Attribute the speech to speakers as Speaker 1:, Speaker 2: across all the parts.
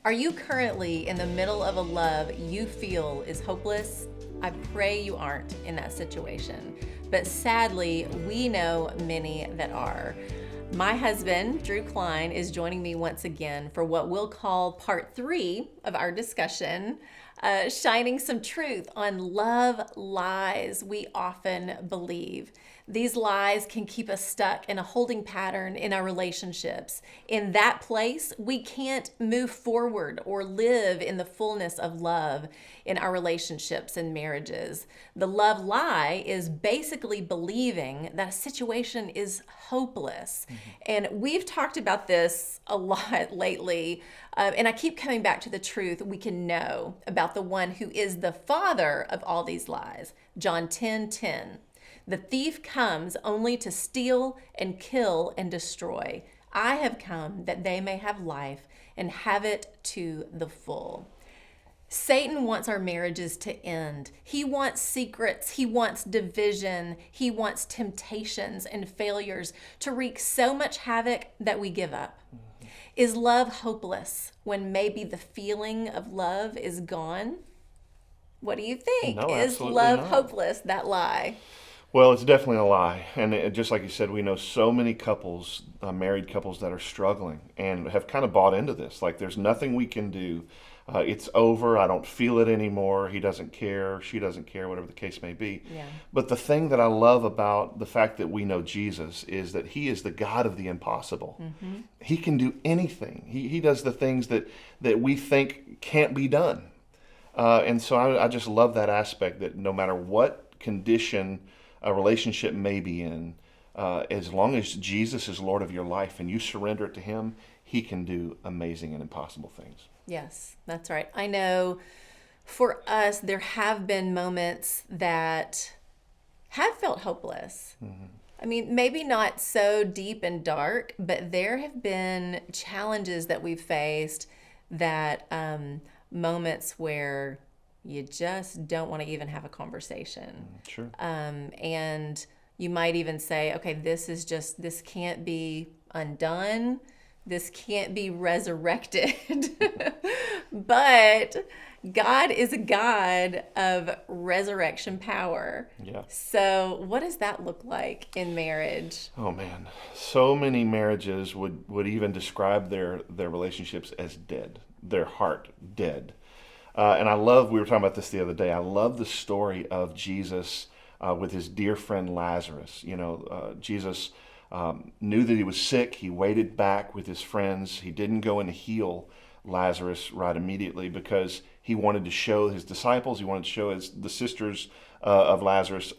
Speaker 1: Are you currently in the middle of a love you feel is hopeless? I pray you aren't in that situation. But sadly, we know many that are. My husband, Drew Klein, is joining me once again for what we'll call part 3 of our discussion, shining some truth on love lies we often believe. These lies can keep us stuck in a holding pattern in our relationships. In that place, we can't move forward or live in the fullness of love in our relationships and marriages. The love lie is basically believing that a situation is hopeless. And we've talked about this a lot lately. And I keep coming back to the truth we can know about the one who is the father of all these lies. John 10:10. The thief comes only to steal and kill and destroy. I have come that they may have life and have it to the full. Satan wants our marriages to end. He wants secrets. He wants division. He wants temptations and failures to wreak so much havoc that we give up. Is love hopeless when maybe the feeling of love is gone? What do you think?
Speaker 2: No,
Speaker 1: Is
Speaker 2: absolutely
Speaker 1: love
Speaker 2: not.
Speaker 1: hopeless, that lie?
Speaker 2: Well, it's definitely a lie. And just like you said, we know so many couples, married couples, that are struggling and have kind of bought into this. Like, there's nothing we can do. It's over. I don't feel it anymore. He doesn't care. She doesn't care, whatever the case may be.
Speaker 1: Yeah.
Speaker 2: But the thing that I love about the fact that we know Jesus is that he is the God of the impossible. He can do anything. He does the things that we think can't be done. And so I just love that aspect that no matter what condition a relationship may be in, as long as Jesus is Lord of your life and you surrender it to him, he can do amazing and impossible things.
Speaker 1: Yes, that's right. I know for us, there have been moments that have felt hopeless. I mean, maybe not so deep and dark, but there have been challenges that we've faced that moments where you just don't want to even have a conversation.
Speaker 2: Sure.
Speaker 1: And you might even say, okay, this can't be undone. This can't be resurrected. But God is a God of resurrection power.
Speaker 2: Yeah.
Speaker 1: So what does that look like in marriage?
Speaker 2: Oh man, so many marriages would even describe their relationships as dead, their heart dead. And we were talking about this the other day. I love the story of Jesus with his dear friend Lazarus. Jesus knew that he was sick. He waited back with his friends. He didn't go and heal Lazarus right immediately because he wanted to show his disciples, he wanted to show the sisters of Lazarus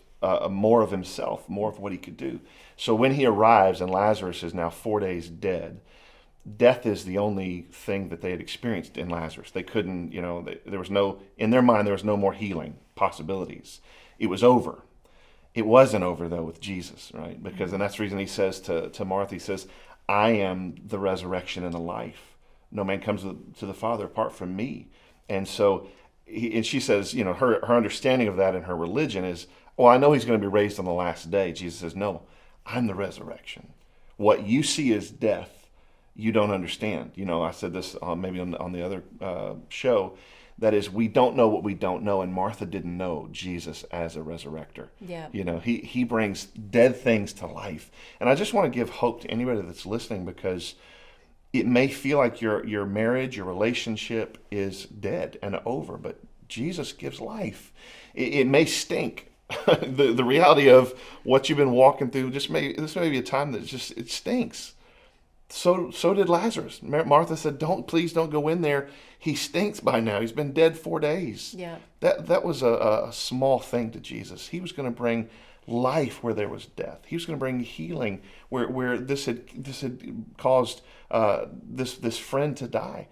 Speaker 2: more of himself, more of what he could do. So when he arrives and Lazarus is now 4 days dead, death is the only thing that they had experienced in Lazarus. They couldn't, there was no, in their mind, there was no more healing possibilities. It was over. It wasn't over, though, with Jesus, right? And that's the reason he says to Martha, he says, I am the resurrection and the life. No man comes to the Father apart from me. And so, and she says, her understanding of that in her religion is, well, I know he's going to be raised on the last day. Jesus says, no, I'm the resurrection. What you see as death, you don't understand. I said this maybe on the other show. That is, we don't know what we don't know, and Martha didn't know Jesus as a resurrector.
Speaker 1: Yeah.
Speaker 2: He brings dead things to life. And I just want to give hope to anybody that's listening, because it may feel like your marriage, your relationship is dead and over, but Jesus gives life. It may stink. The reality of what you've been walking through, this may be a time that it stinks. So did Lazarus. Martha said, please don't go in there. He stinks by now. He's been dead 4 days.
Speaker 1: Yeah.
Speaker 2: That was a small thing to Jesus. He was going to bring life where there was death. He was going to bring healing where this had caused this friend to die.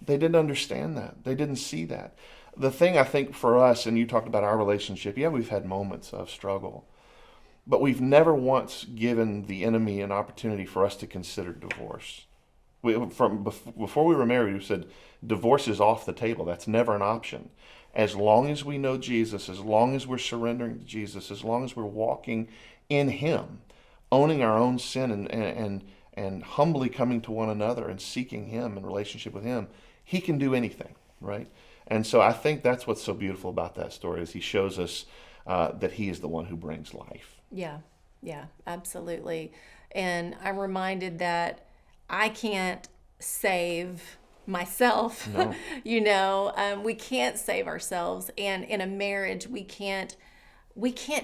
Speaker 2: They didn't understand that. They didn't see that. The thing I think for us, and you talked about our relationship, yeah, we've had moments of struggle. But we've never once given the enemy an opportunity for us to consider divorce. Before we were married, we said divorce is off the table. That's never an option. As long as we know Jesus, as long as we're surrendering to Jesus, as long as we're walking in him, owning our own sin and and humbly coming to one another and seeking Him in relationship with Him, He can do anything, right? And so I think that's what's so beautiful about that story is He shows us that He is the one who brings life.
Speaker 1: Yeah, absolutely. And I'm reminded that I can't save myself.
Speaker 2: No.
Speaker 1: We can't save ourselves, and in a marriage we can't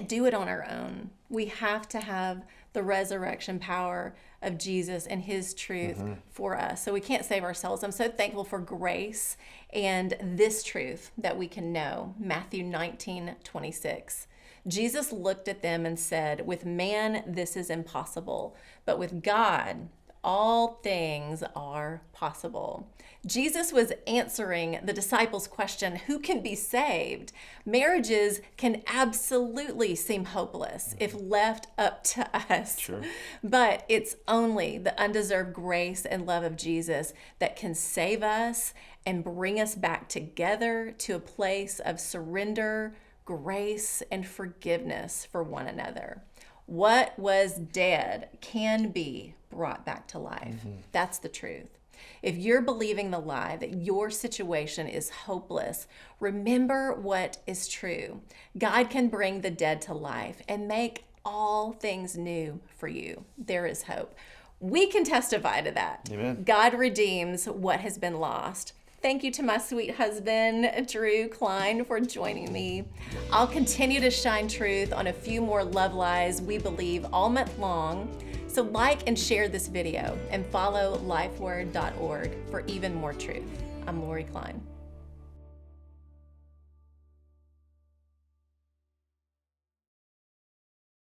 Speaker 1: do it on our own. We have to have the resurrection power of Jesus and His truth for us. So we can't save ourselves. I'm so thankful for grace and this truth that we can know. Matthew 19:26. Jesus looked at them and said, "With man this is impossible, but with God all things are possible." Jesus was answering the disciples' question, who can be saved? Marriages can absolutely seem hopeless if left up to us.
Speaker 2: Sure.
Speaker 1: But it's only the undeserved grace and love of Jesus that can save us and bring us back together to a place of surrender, grace, and forgiveness for one another. What was dead can be brought back to life. That's the truth. If you're believing the lie that your situation is hopeless, remember what is true. God can bring the dead to life and make all things new for you. There is hope. We can testify to that.
Speaker 2: Amen.
Speaker 1: God redeems what has been lost. Thank you to my sweet husband, Drew Klein, for joining me. I'll continue to shine truth on a few more love lies we believe all month long. So like and share this video and follow lifeword.org for even more truth. I'm Lori Klein.